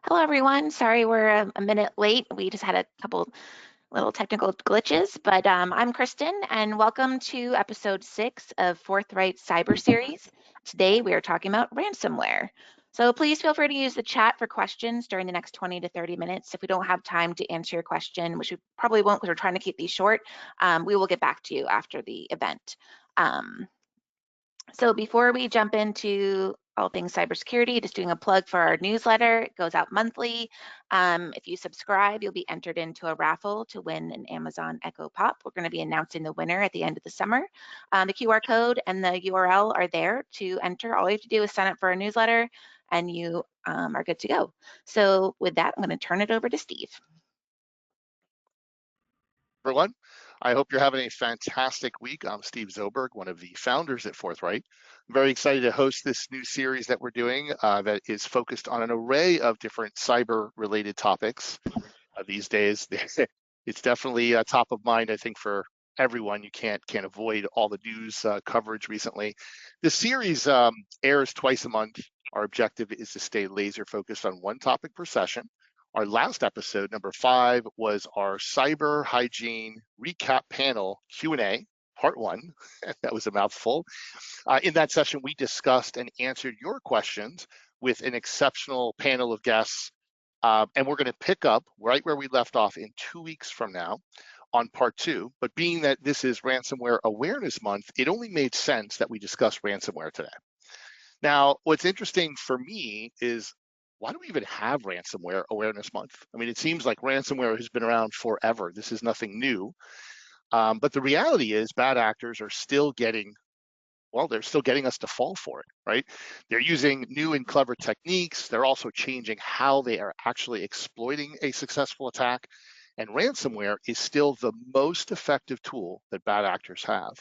Hello, everyone. Sorry we're a minute late. We just had a couple little technical glitches, but I'm Kristen, and welcome to episode 6 of Forthright Cyber Series. Today, we are talking about ransomware. So please feel free to use the chat for questions during the next 20 to 30 minutes. If we don't have time to answer your question, which we probably won't because we're trying to keep these short, we will get back to you after the event. So before we jump into all things cybersecurity, just doing a plug for our newsletter. It goes out monthly. If you subscribe, you'll be entered into a raffle to win an Amazon Echo Pop. We're going to be announcing the winner at the end of the summer. The QR code and the URL are there to enter. All you have to do is sign up for our newsletter and you are good to go. So with that, I'm going to turn it over to Steve. Everyone, I hope you're having a fantastic week. I'm Steve Zoberg, one of the founders at Forthright. I'm very excited to host this new series that we're doing that is focused on an array of different cyber-related topics. These days, it's definitely top of mind, I think, for everyone. You can't avoid all the news coverage recently. The series airs twice a month. Our objective is to stay laser focused on one topic per session. Our last episode, number 5, was our cyber hygiene recap panel Q&A, part 1. That was a mouthful. In that session, we discussed and answered your questions with an exceptional panel of guests. And we're going to pick up right where we left off in 2 weeks from now on part 2. But being that this is Ransomware Awareness Month, it only made sense that we discuss ransomware today. Now, what's interesting for me is, why do we even have Ransomware Awareness Month? I mean, it seems like ransomware has been around forever. This is nothing new. But the reality is bad actors are still getting, well, they're still getting us to fall for it, right? They're using new and clever techniques. They're also changing how they are actually exploiting a successful attack. And ransomware is still the most effective tool that bad actors have.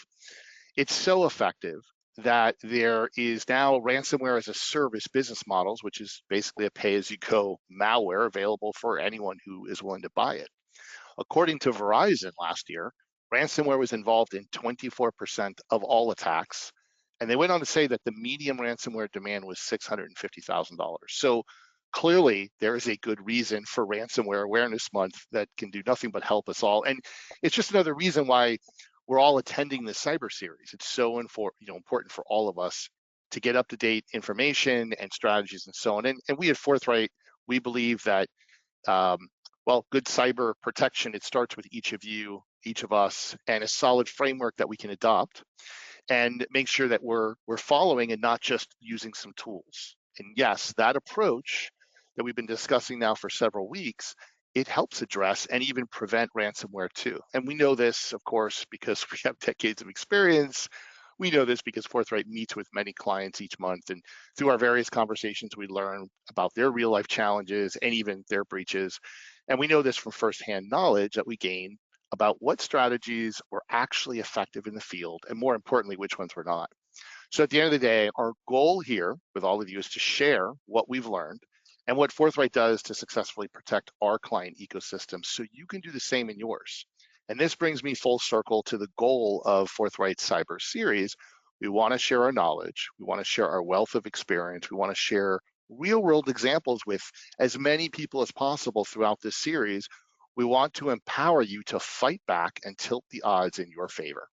It's so effective that there is now ransomware as a service business models, which is basically a pay-as-you-go malware available for anyone who is willing to buy it. According to Verizon last year, ransomware was involved in 24% of all attacks. And they went on to say that the median ransomware demand was $650,000. So clearly there is a good reason for Ransomware Awareness Month that can do nothing but help us all. And it's just another reason why we're all attending this cyber series. It's so important for all of us to get up-to-date information and strategies and so on. And we at Forthright, we believe that well, good cyber protection, it starts with each of you, each of us, and a solid framework that we can adopt and make sure that we're following and not just using some tools. And yes, that approach that we've been discussing now for several weeks, it helps address and even prevent ransomware too. And we know this, of course, because we have decades of experience. We know this because Forthright meets with many clients each month, and through our various conversations, we learn about their real life challenges and even their breaches. And we know this from firsthand knowledge that we gain about what strategies were actually effective in the field, and more importantly, which ones were not. So at the end of the day, our goal here with all of you is to share what we've learned and what Forthright does to successfully protect our client ecosystem so you can do the same in yours. And this brings me full circle to the goal of Forthright's Cyber Series. We want to share our knowledge. We want to share our wealth of experience. We want to share real world examples with as many people as possible throughout this series. We want to empower you to fight back and tilt the odds in your favor.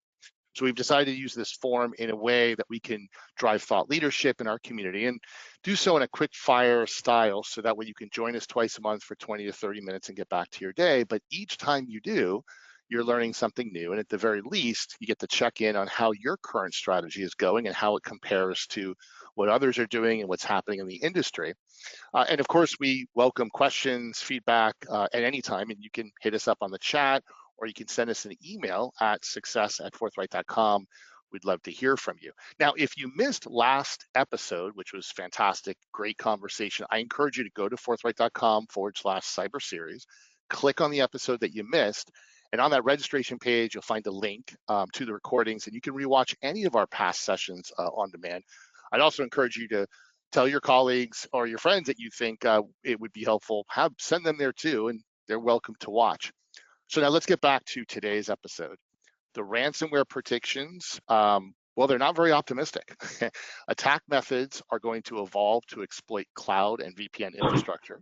So we've decided to use this forum in a way that we can drive thought leadership in our community and do so in a quick fire style so that way you can join us twice a month for 20 to 30 minutes and get back to your day. But each time you do, you're learning something new. And at the very least, you get to check in on how your current strategy is going and how it compares to what others are doing and what's happening in the industry. And of course, we welcome questions, feedback at any time, and you can hit us up on the chat or you can send us an email at success@forthright.com. We'd love to hear from you. Now, if you missed last episode, which was fantastic, great conversation, I encourage you to go to forthright.com/cyber series, click on the episode that you missed, and on that registration page, you'll find a link to the recordings, and you can rewatch any of our past sessions on demand. I'd also encourage you to tell your colleagues or your friends that you think it would be helpful, send them there too, and they're welcome to watch. So now let's get back to today's episode. The ransomware predictions, well, they're not very optimistic. Attack methods are going to evolve to exploit cloud and VPN infrastructure.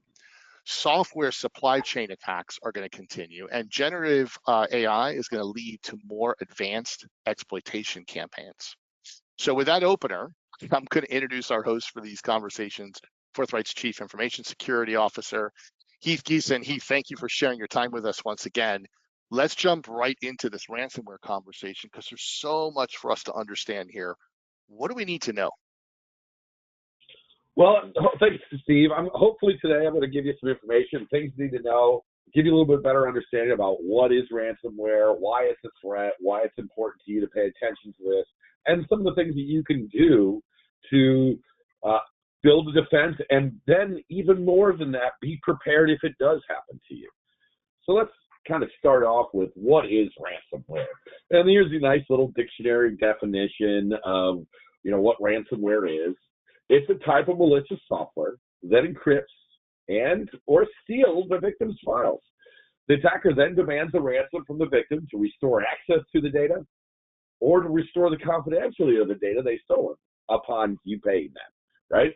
software supply chain attacks are going to continue, and generative AI is going to lead to more advanced exploitation campaigns. So with that opener, I'm going to introduce our host for these conversations, Forthright's Chief Information Security Officer, Heath Geeson. Heath, thank you for sharing your time with us once again. Let's jump right into this ransomware conversation because there's so much for us to understand here. What do we need to know? Well, thanks, Steve. Hopefully today I'm going to give you some information, things you need to know, give you a little bit better understanding about what is ransomware, why it's a threat, why it's important to you to pay attention to this, and some of the things that you can do to build a defense, and then even more than that, be prepared if it does happen to you. So let's kind of start off with what is ransomware. And here's a nice little dictionary definition of what ransomware is. It's a type of malicious software that encrypts and or steals the victim's files. The attacker then demands a ransom from the victim to restore access to the data or to restore the confidentiality of the data they stole upon you paying them, right?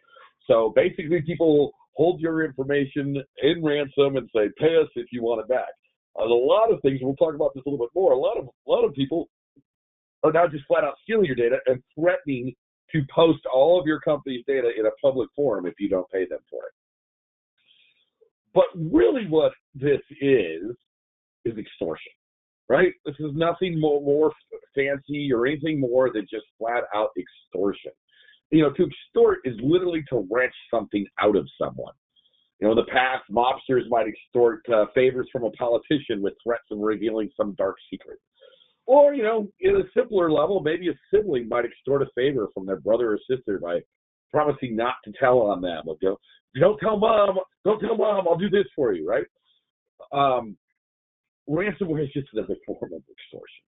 So basically people hold your information in ransom and say, pay us if you want it back. A lot of things, we'll talk about this a little bit more, a lot of people are now just flat out stealing your data and threatening to post all of your company's data in a public forum if you don't pay them for it. But really what this is extortion, right? This is nothing more fancy or anything more than just flat out extortion. To extort is literally to wrench something out of someone. In the past, mobsters might extort favors from a politician with threats of revealing some dark secret. Or, in a simpler level, maybe a sibling might extort a favor from their brother or sister by promising not to tell on them. Like, don't tell mom, I'll do this for you, right? Ransomware is just another form of extortion.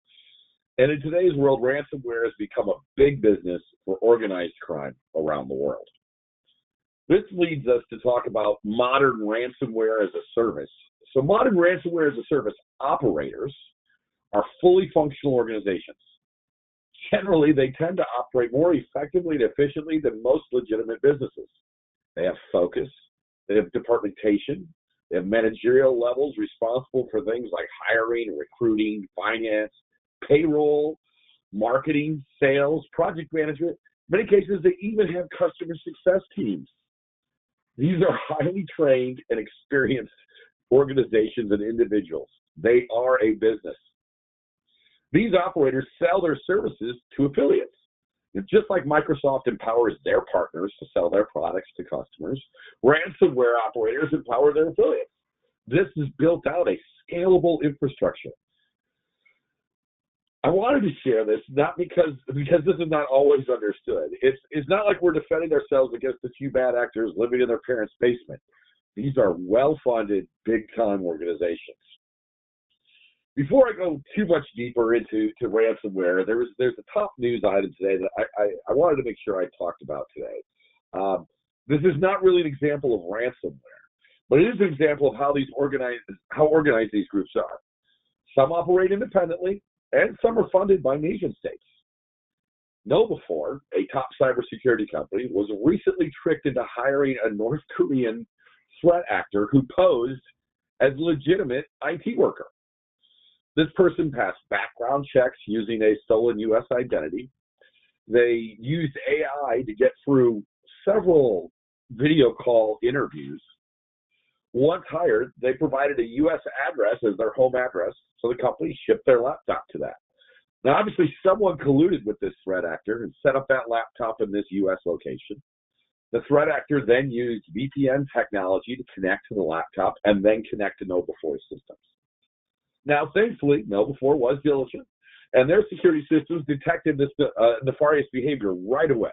And in today's world, ransomware has become a big business for organized crime around the world. This leads us to talk about modern ransomware as a service. So modern ransomware as a service operators are fully functional organizations. Generally, they tend to operate more effectively and efficiently than most legitimate businesses. They have focus, they have departmentation, they have managerial levels responsible for things like hiring, recruiting, finance, payroll, marketing, sales, project management. In many cases, they even have customer success teams. These are highly trained and experienced organizations and individuals. They are a business. These operators sell their services to affiliates. Just like Microsoft empowers their partners to sell their products to customers, ransomware operators empower their affiliates. This has built out a scalable infrastructure. I wanted to share this not because this is not always understood. It's not like we're defending ourselves against a few bad actors living in their parents' basement. These are well-funded, big-time organizations. Before I go too much deeper into ransomware, there's a top news item today that I wanted to make sure I talked about today. This is not really an example of ransomware, but it is an example of how organized these groups are. Some operate independently, and some are funded by nation states. KnowBe4, a top cybersecurity company, was recently tricked into hiring a North Korean threat actor who posed as a legitimate IT worker. This person passed background checks using a stolen U.S. identity. They used AI to get through several video call interviews. Once hired, they provided a U.S. address as their home address, so the company shipped their laptop to that. Now, obviously, someone colluded with this threat actor and set up that laptop in this U.S. location. The threat actor then used VPN technology to connect to the laptop and then connect to KnowBe4 systems. Now, thankfully, KnowBe4 was diligent, and their security systems detected this nefarious behavior right away.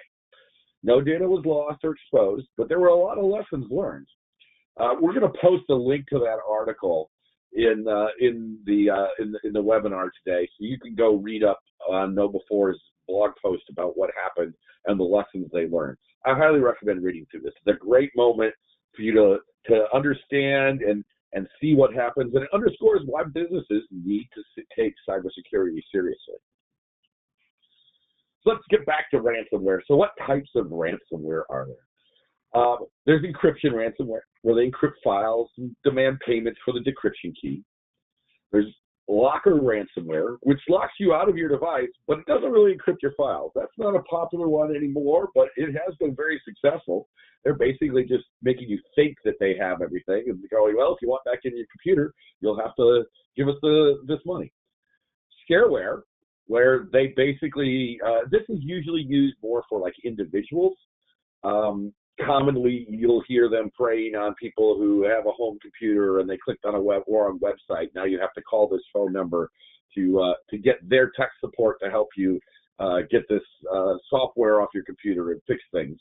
No data was lost or exposed, but there were a lot of lessons learned. We're going to post a link to that article in the webinar today, so you can go read up on KnowBe4's blog post about what happened and the lessons they learned. I highly recommend reading through this. It's a great moment for you to understand and see what happens, and it underscores why businesses need to take cybersecurity seriously. So let's get back to ransomware. So what types of ransomware are there? There's encryption ransomware, where they encrypt files and demand payments for the decryption key. There's locker ransomware, which locks you out of your device, but it doesn't really encrypt your files. That's not a popular one anymore, but it has been very successful. They're basically just making you think that they have everything and going, well, if you want back in your computer, you'll have to give us this money. Scareware, where they basically, this is usually used more for like individuals. Commonly, you'll hear them preying on people who have a home computer and they clicked on a wrong website. Now you have to call this phone number to get their tech support to help you get this software off your computer and fix things.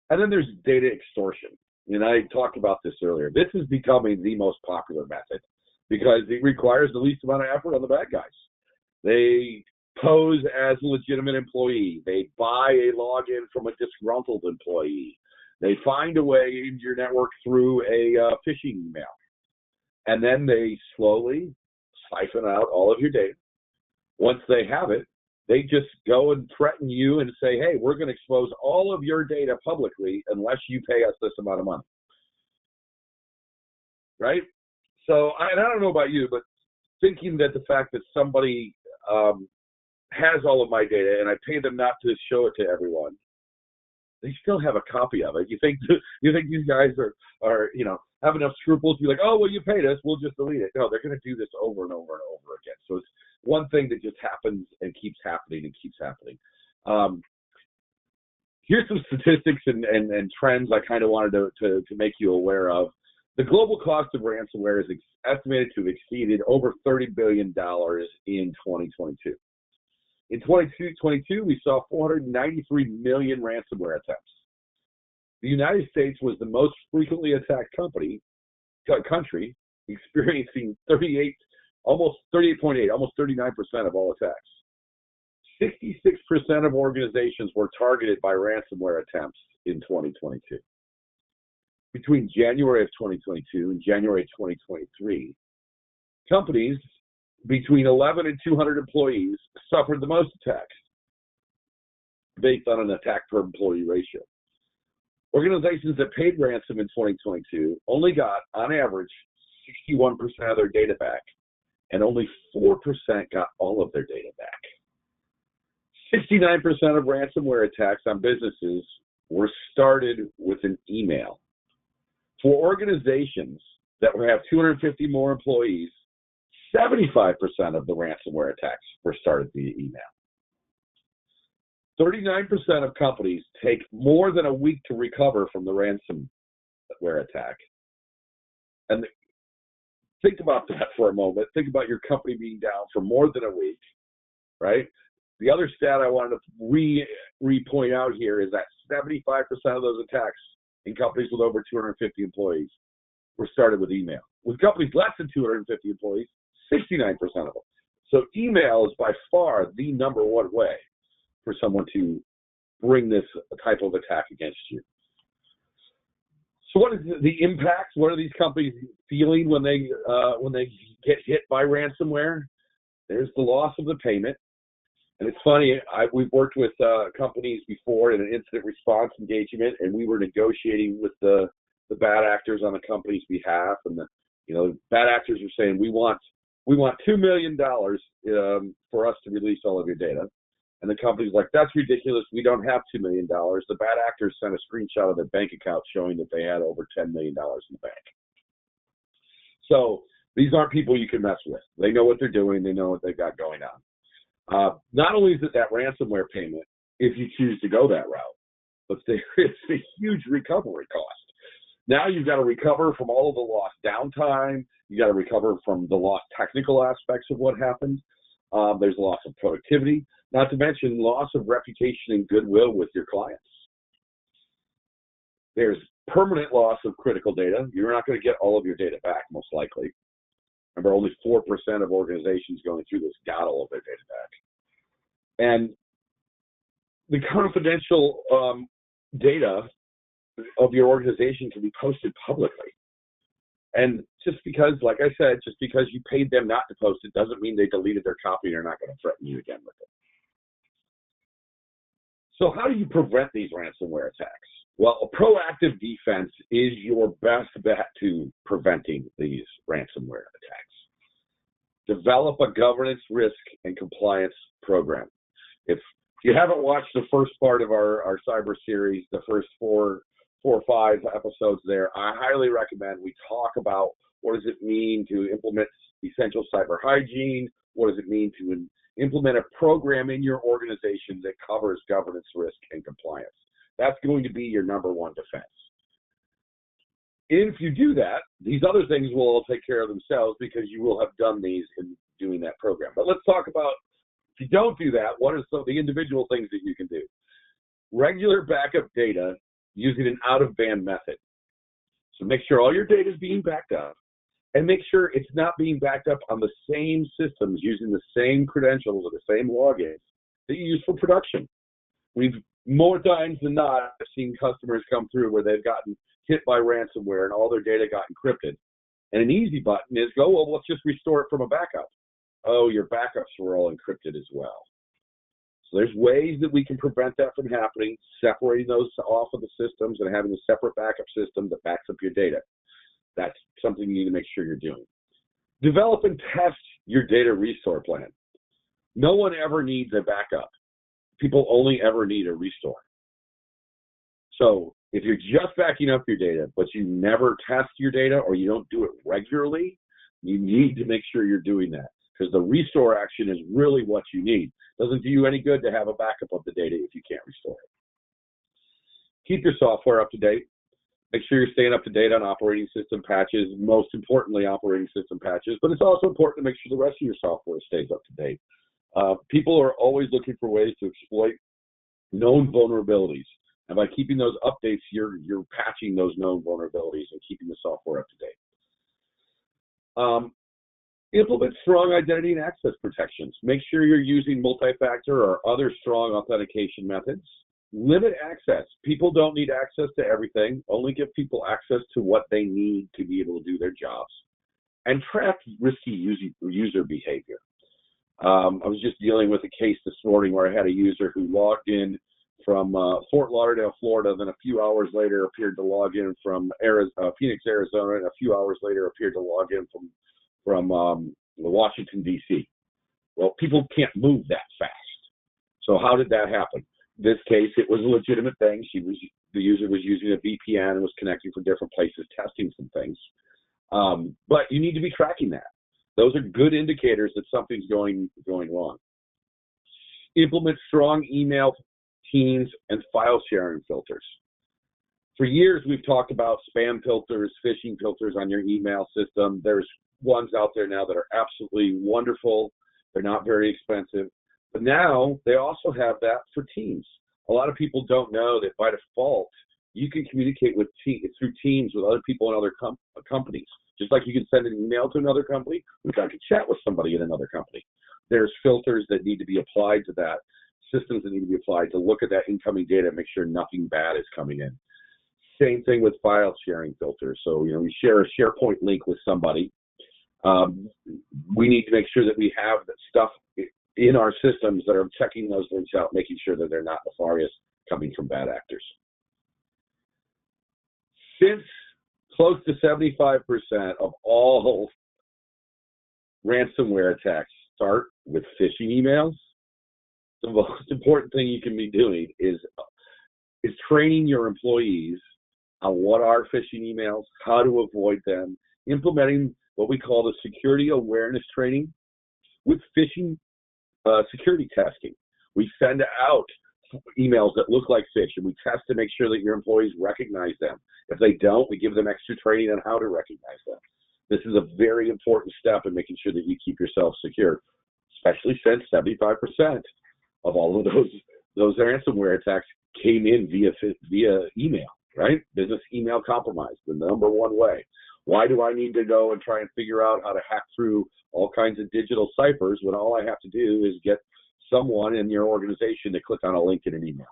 And then there's data extortion. And I talked about this earlier. This is becoming the most popular method because it requires the least amount of effort on the bad guys. They pose as a legitimate employee. They buy a login from a disgruntled employee. They find a way into your network through a phishing email. And then they slowly siphon out all of your data. Once they have it, they just go and threaten you and say, hey, we're going to expose all of your data publicly unless you pay us this amount of money. Right? So, I don't know about you, but thinking that the fact that somebody has all of my data and I pay them not to show it to everyone, they still have a copy of it. You think these guys are have enough scruples to be like, oh, well, you paid us, we'll just delete it. No, they're going to do this over and over and over again. So it's one thing that just happens and keeps happening and keeps happening. Here's some statistics and trends I kind of wanted to make you aware of. The global cost of ransomware is estimated to have exceeded over $30 billion in 2022. In 2022, we saw 493 million ransomware attempts. The United States was the most frequently attacked country, experiencing almost 39% of all attacks. 66% of organizations were targeted by ransomware attempts in 2022. Between January of 2022 and January of 2023, companies between 11 and 200 employees suffered the most attacks based on an attack per employee ratio. Organizations that paid ransom in 2022 only got, on average, 61% of their data back, and only 4% got all of their data back. 69% of ransomware attacks on businesses were started with an email. For organizations that have 250 more employees, 75% of the ransomware attacks were started via email. 39% of companies take more than a week to recover from the ransomware attack. And think about that for a moment. Think about your company being down for more than a week, right? The other stat I wanted to re-point out here is that 75% of those attacks in companies with over 250 employees were started with email. With companies less than 250 employees, 69% of them. So email is by far the number one way for someone to bring this type of attack against you. So what is the impact? What are these companies feeling when they get hit by ransomware? There's the loss of the payment. And it's funny, we've worked with companies before in an incident response engagement, and we were negotiating with the bad actors on the company's behalf, and the bad actors are saying, we want $2 million for us to release all of your data. And the company's like, that's ridiculous. We don't have $2 million. The bad actors sent a screenshot of their bank account showing that they had over $10 million in the bank. So these aren't people you can mess with. They know what they're doing. They know what they've got going on. Not only is it that ransomware payment, if you choose to go that route, but there is a huge recovery cost. Now you've got to recover from all of the lost downtime. You got to recover from the lost technical aspects of what happened. There's loss of productivity, not to mention loss of reputation and goodwill with your clients. There's permanent loss of critical data. You're not going to get all of your data back, most likely. Remember, only 4% of organizations going through this got all of their data back. And the confidential data of your organization can be posted publicly. And just because, like I said, just because you paid them not to post it doesn't mean they deleted their copy and are not going to threaten you again with it. So how do you prevent these ransomware attacks? Well, a proactive defense is your best bet to preventing these ransomware attacks. Develop a governance, risk, and compliance program. If you haven't watched the first part of our cyber series, the first four or five episodes there, I highly recommend we talk about what does it mean to implement essential cyber hygiene, what does it mean to implement a program in your organization that covers governance, risk, and compliance. That's going to be your number one defense. If you do that, these other things will all take care of themselves because you will have done these in doing that program. But let's talk about, if you don't do that, what are some of the individual things that you can do? Regular backup data using an out-of-band method. So make sure all your data is being backed up, and make sure it's not being backed up on the same systems using the same credentials or the same logins that you use for production. We've more times than not seen customers come through where they've gotten hit by ransomware and all their data got encrypted. And an easy button is go, well, let's just restore it from a backup. Oh, your backups were all encrypted as well. So there's ways that we can prevent that from happening, separating those off of the systems and having a separate backup system that backs up your data. That's something you need to make sure you're doing. Develop and test your data restore plan. No one ever needs a backup. People only ever need a restore. So if you're just backing up your data, but you never test your data or you don't do it regularly, you need to make sure you're doing that, because the restore action is really what you need. It doesn't do you any good to have a backup of the data if you can't restore it. Keep your software up to date. Make sure you're staying up to date on operating system patches, most importantly operating system patches, but it's also important to make sure the rest of your software stays up to date. People are always looking for ways to exploit known vulnerabilities. And by keeping those updates, you're patching those known vulnerabilities and keeping the software up to date. Implement strong identity and access protections. Make sure you're using multi-factor or other strong authentication methods. Limit access. People don't need access to everything. Only give people access to what they need to be able to do their jobs. And track risky user behavior. I was just dealing with a case this morning where I had a user who logged in from Fort Lauderdale, Florida, then a few hours later appeared to log in from Phoenix, Arizona, and a few hours later appeared to log in from Washington, D.C. Well, people can't move that fast. So how did that happen? This case, it was a legitimate thing. The user was using a VPN and was connecting from different places, testing some things. But you need to be tracking that. Those are good indicators that something's going wrong. Implement strong email, Teams, and file sharing filters. For years, we've talked about spam filters, phishing filters on your email system. There's ones out there now that are absolutely wonderful. They're not very expensive. But now they also have that for Teams. A lot of people don't know that by default, you can communicate through Teams with other people in other companies. Just like you can send an email to another company, you can chat with somebody in another company. There's filters that need to be applied to that, systems that need to be applied to look at that incoming data and make sure nothing bad is coming in. Same thing with file sharing filters. So, we share a SharePoint link with somebody. We need to make sure that we have that stuff in our systems that are checking those links out, making sure that they're not nefarious, coming from bad actors. Since close to 75% of all ransomware attacks start with phishing emails, the most important thing you can be doing is training your employees on what are phishing emails, how to avoid them, implementing what we call the security awareness training with phishing security testing. We send out emails that look like fish, and we test to make sure that your employees recognize them. If they don't, we give them extra training on how to recognize them. This is a very important step in making sure that you keep yourself secure, especially since 75% of all of those ransomware attacks came in via email, right? Business email compromise, the number one way. Why do I need to go and try and figure out how to hack through all kinds of digital ciphers when all I have to do is get someone in your organization to click on a link in an email?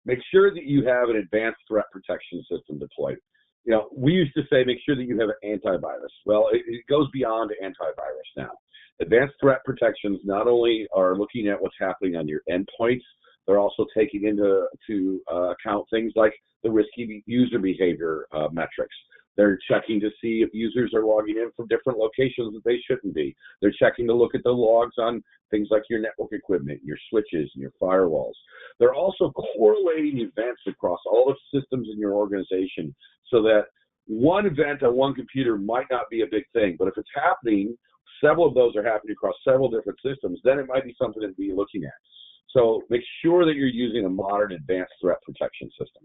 Make sure that you have an advanced threat protection system deployed. we used to say make sure that you have an antivirus. Well, it goes beyond antivirus now. Advanced threat protections not only are looking at what's happening on your endpoints, they're also taking into account things like the risky user behavior metrics. They're checking to see if users are logging in from different locations that they shouldn't be. They're checking to look at the logs on things like your network equipment, your switches, and your firewalls. They're also correlating events across all the systems in your organization so that one event on one computer might not be a big thing, but if it's happening, several of those are happening across several different systems, then it might be something to be looking at. So make sure that you're using a modern advanced threat protection system.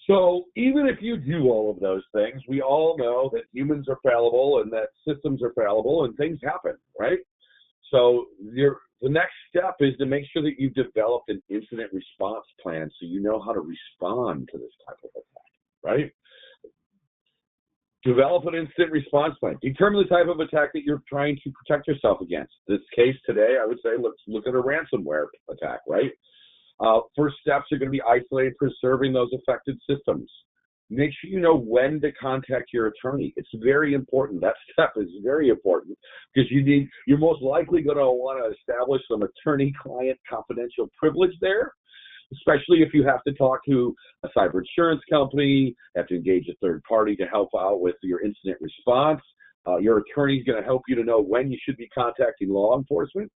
So even if you do all of those things, we all know that humans are fallible and that systems are fallible and things happen, right? So the next step is to make sure that you've developed an incident response plan so you know how to respond to this type of attack, right? Develop an incident response plan. Determine the type of attack that you're trying to protect yourself against. This case today, I would say, let's look at a ransomware attack, right? First steps are going to be isolating, preserving those affected systems. Make sure you know when to contact your attorney. It's very important. That step is very important because you're most likely going to want to establish some attorney-client confidential privilege there, especially if you have to talk to a cyber insurance company, have to engage a third party to help out with your incident response. Your attorney is going to help you to know when you should be contacting law enforcement.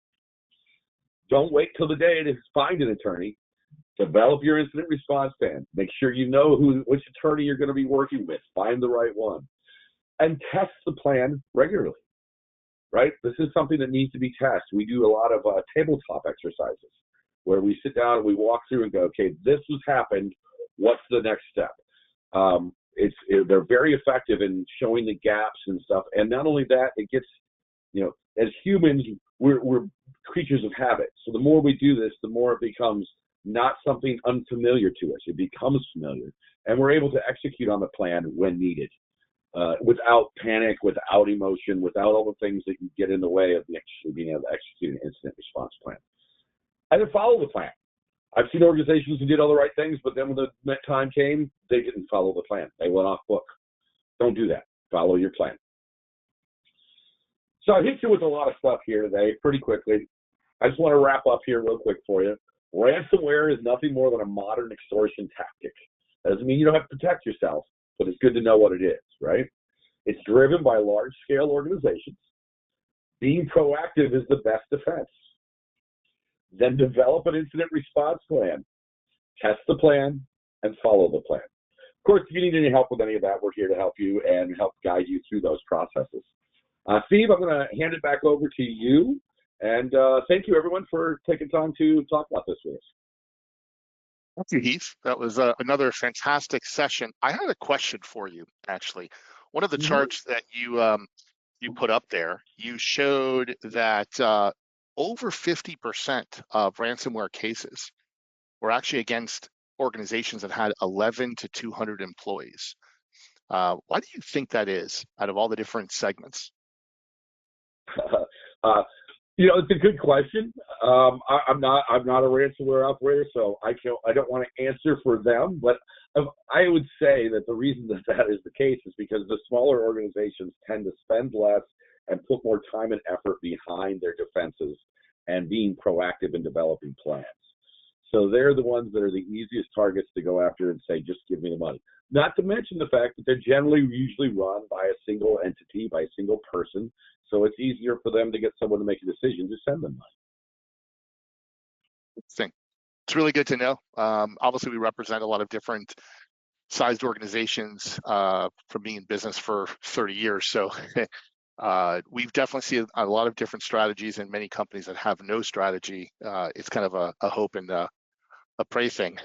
Don't wait till the day to find an attorney. Develop your incident response plan. Make sure you know which attorney you're going to be working with. Find the right one. And test the plan regularly, right? This is something that needs to be tested. We do a lot of tabletop exercises where we sit down and we walk through and go, okay, this has happened. What's the next step? They're very effective in showing the gaps and stuff. And not only that, it gets, as humans, we're creatures of habit. So the more we do this, the more it becomes not something unfamiliar to us. It becomes familiar. And we're able to execute on the plan when needed, without panic, without emotion, without all the things that can get in the way of actually being able to execute an incident response plan. And then follow the plan. I've seen organizations who did all the right things, but then when the time came, they didn't follow the plan. They went off book. Don't do that. Follow your plan. So I hit you with a lot of stuff here today pretty quickly. I just want to wrap up here real quick for you. Ransomware is nothing more than a modern extortion tactic. That doesn't mean you don't have to protect yourself, but it's good to know what it is, right? It's driven by large-scale organizations. Being proactive is the best defense. Then develop an incident response plan. Test the plan and follow the plan. Of course, if you need any help with any of that, we're here to help you and help guide you through those processes. Steve, I'm going to hand it back over to you. And thank you, everyone, for taking time to talk about this with us. Thank you, Heath. That was another fantastic session. I had a question for you, actually. One of the charts that you put up there, you showed that over 50% of ransomware cases were actually against organizations that had 11 to 200 employees. Why do you think that is, out of all the different segments? It's a good question. I'm not a ransomware operator, so I don't want to answer for them. But I would say that the reason that is the case is because the smaller organizations tend to spend less and put more time and effort behind their defenses and being proactive in developing plans. So they're the ones that are the easiest targets to go after and say, just give me the money. Not to mention the fact that they're usually run by a single entity, by a single person. So it's easier for them to get someone to make a decision to send them money. Interesting. It's really good to know. Obviously, we represent a lot of different sized organizations from being in business for 30 years. So we've definitely seen a lot of different strategies and many companies that have no strategy. It's kind of a hope and a pray thing.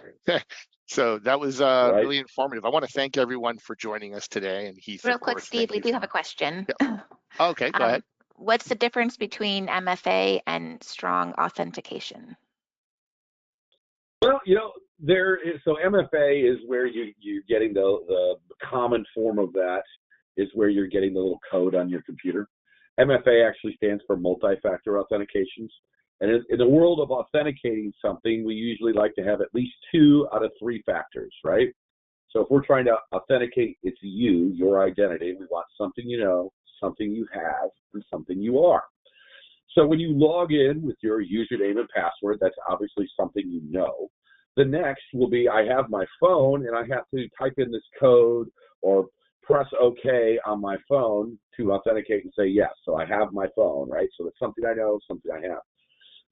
So that was really informative. I want to thank everyone for joining us today. And Heath, real quick, Steve, we do have a question. Yeah. Okay, go ahead. What's the difference between MFA and strong authentication? Well, there is, so MFA is where you're getting the common form of that is where you're getting the little code on your computer. MFA actually stands for multi-factor authentications. And in the world of authenticating something, we usually like to have at least 2 out of 3 factors, right? So if we're trying to authenticate it's you, your identity, we want something you know, something you have, and something you are. So when you log in with your username and password, that's obviously something you know. The next will be, I have my phone and I have to type in this code or press OK on my phone to authenticate and say yes. So I have my phone, right? So it's something I know, something I have.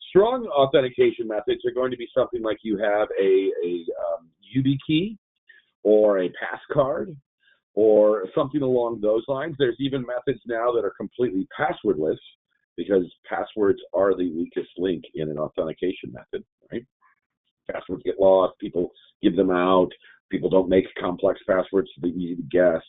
Strong authentication methods are going to be something like you have a YubiKey or a pass card or something along those lines. There's even methods now that are completely passwordless because passwords are the weakest link in an authentication method, right? Passwords get lost, people give them out, people don't make complex passwords so they're easy to guess.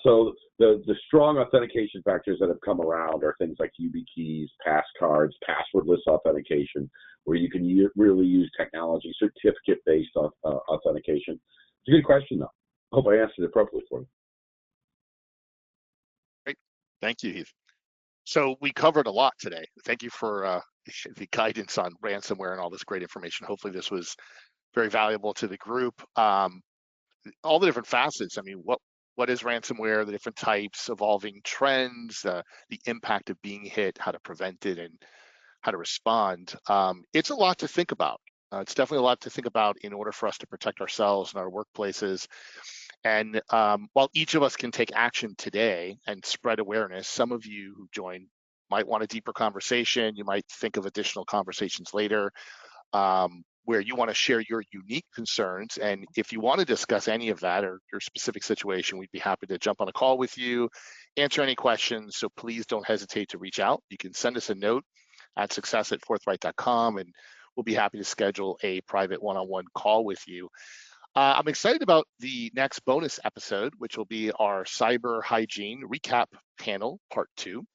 So the strong authentication factors that have come around are things like YubiKeys, passcards, passwordless authentication, where you can really use technology, certificate-based authentication. It's a good question, though. I hope I answered it appropriately for you. Great. Thank you, Heath. So we covered a lot today. Thank you for the guidance on ransomware and all this great information. Hopefully this was very valuable to the group. All the different facets. I mean, what is ransomware, the different types, evolving trends, the impact of being hit, how to prevent it, and how to respond. It's a lot to think about. It's definitely a lot to think about in order for us to protect ourselves and our workplaces. And while each of us can take action today and spread awareness, some of you who join might want a deeper conversation. You might think of additional conversations later where you want to share your unique concerns. And if you want to discuss any of that or your specific situation, we'd be happy to jump on a call with you, answer any questions. So please don't hesitate to reach out. You can send us a note at success@forthright.com, and we'll be happy to schedule a private one-on-one call with you. I'm excited about the next bonus episode, which will be our cyber hygiene recap panel, part 2.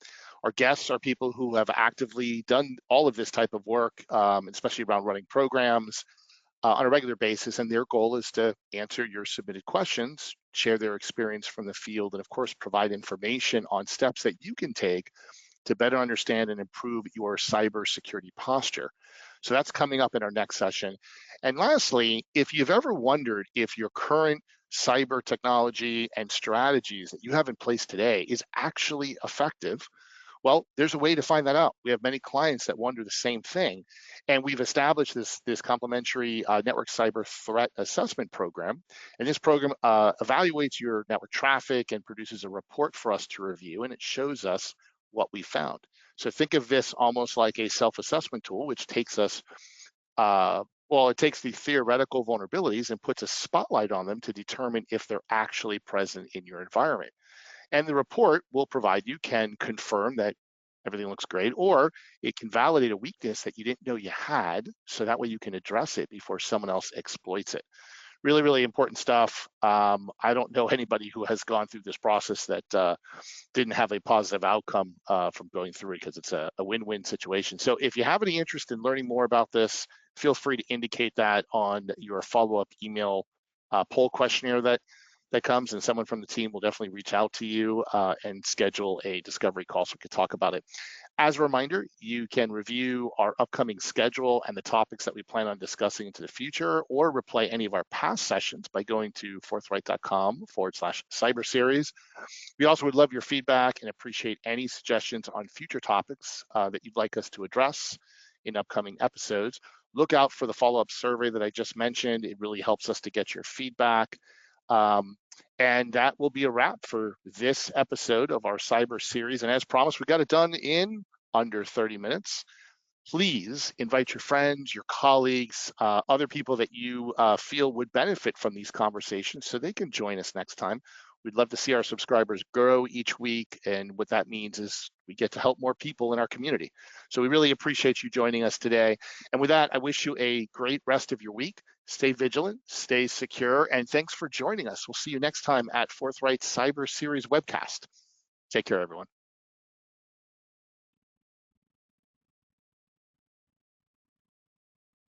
Our guests are people who have actively done all of this type of work, especially around running programs on a regular basis. And their goal is to answer your submitted questions, share their experience from the field, and of course, provide information on steps that you can take to better understand and improve your cybersecurity posture. So that's coming up in our next session. And lastly, if you've ever wondered if your current cyber technology and strategies that you have in place today is actually effective, well, there's a way to find that out. We have many clients that wonder the same thing. And we've established this complimentary network cyber threat assessment program. And this program evaluates your network traffic and produces a report for us to review, and it shows us what we found. So think of this almost like a self-assessment tool, which takes us, it takes the theoretical vulnerabilities and puts a spotlight on them to determine if they're actually present in your environment. And the report will provide you can confirm that everything looks great, or it can validate a weakness that you didn't know you had, so that way you can address it before someone else exploits it. Really, really important stuff. I don't know anybody who has gone through this process that didn't have a positive outcome from going through it, because it's a win-win situation. So if you have any interest in learning more about this, feel free to indicate that on your follow-up email poll questionnaire that comes, and someone from the team will definitely reach out to you and schedule a discovery call so we can talk about it. As a reminder, you can review our upcoming schedule and the topics that we plan on discussing into the future, or replay any of our past sessions by going to forthright.com/cyber series. We also would love your feedback and appreciate any suggestions on future topics that you'd like us to address in upcoming episodes. Look out for the follow-up survey that I just mentioned. It really helps us to get your feedback. And that will be a wrap for this episode of our cyber series. And as promised, we got it done in under 30 minutes. Please invite your friends, your colleagues, other people that you feel would benefit from these conversations so they can join us next time. We'd love to see our subscribers grow each week. And what that means is we get to help more people in our community. So we really appreciate you joining us today. And with that, I wish you a great rest of your week. Stay vigilant, stay secure, and thanks for joining us. We'll see you next time at Forthright Cyber Series webcast. Take care, everyone.